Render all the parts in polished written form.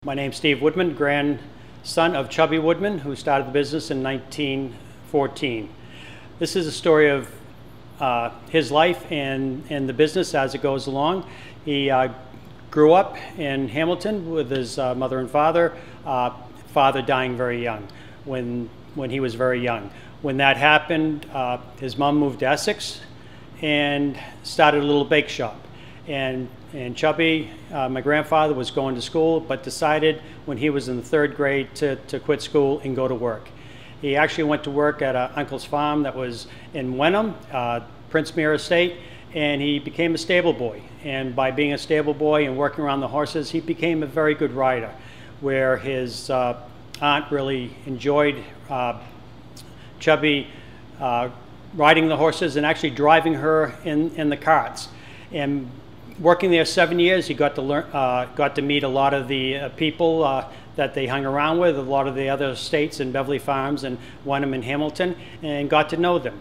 My name's Steve Woodman, grandson of Chubby Woodman, who started the business in 1914. This is a story of his life and the business as it goes along. He grew up in Hamilton with his mother and father, father dying very young, when he was very young. When that happened, his mom moved to Essex and started a little bake shop. And Chubby, my grandfather, was going to school, but decided when he was in the third grade to quit school and go to work. He actually went to work at an uncle's farm that was in Wenham, Princemere Estate, and he became a stable boy. And by being a stable boy and working around the horses, he became a very good rider, where his aunt really enjoyed Chubby riding the horses and actually driving her in the carts. And working there 7 years, he got to meet a lot of the people that they hung around with, a lot of the other estates in Beverly Farms and Wenham and Hamilton, and got to know them.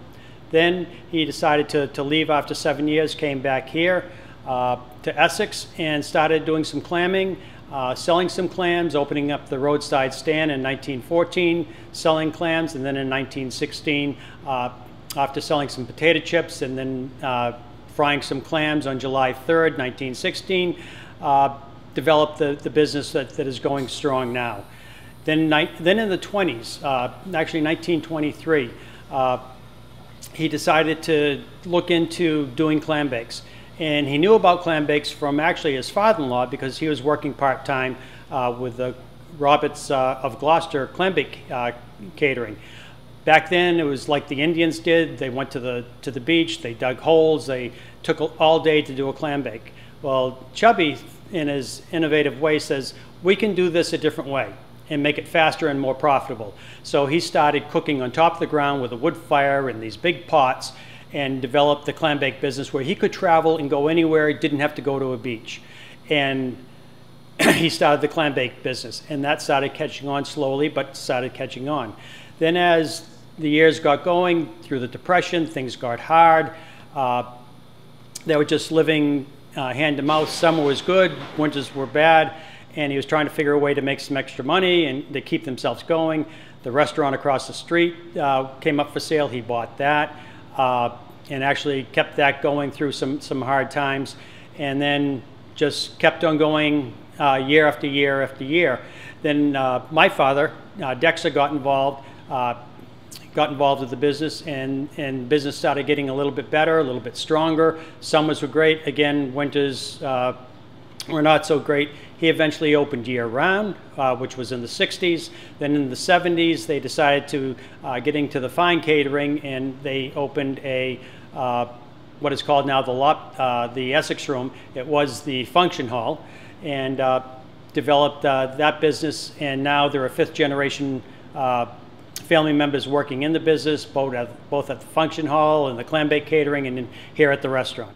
Then he decided to leave after 7 years, came back here to Essex and started doing some clamming, selling some clams, opening up the roadside stand in 1914, selling clams, and then in 1916, after selling some potato chips and then frying some clams on July 3rd, 1916, developed the business that is going strong now. Then in the 20s, actually 1923, he decided to look into doing clam bakes. And he knew about clam bakes from actually his father-in-law, because he was working part-time with the Roberts of Gloucester clam bake catering. Back then, it was like the Indians did. They went to the beach, they dug holes, they took all day to do a clam bake. Well, Chubby, in his innovative way, says, we can do this a different way and make it faster and more profitable. So he started cooking on top of the ground with a wood fire in these big pots and developed the clam bake business, where he could travel and go anywhere, he didn't have to go to a beach. And he started the clam bake business, and that started catching on slowly, but started catching on. Then as the years got going, through the Depression, things got hard. They were just living hand to mouth. Summer was good, winters were bad, and he was trying to figure a way to make some extra money and to keep themselves going. The restaurant across the street came up for sale. He bought that and actually kept that going through some hard times, and then just kept on going year after year after year. Then my father, Dexter, got involved with the business, and business started getting a little bit better, a little bit stronger. Summers were great. Again, winters were not so great. He eventually opened year-round, which was in the 60s. Then in the 70s, they decided to get into the fine catering, and they opened a what is called now the Essex Room. It was the function hall, and developed that business. And now there are fifth-generation family members working in the business, both at the function hall and the clam bake catering, and here at the restaurant.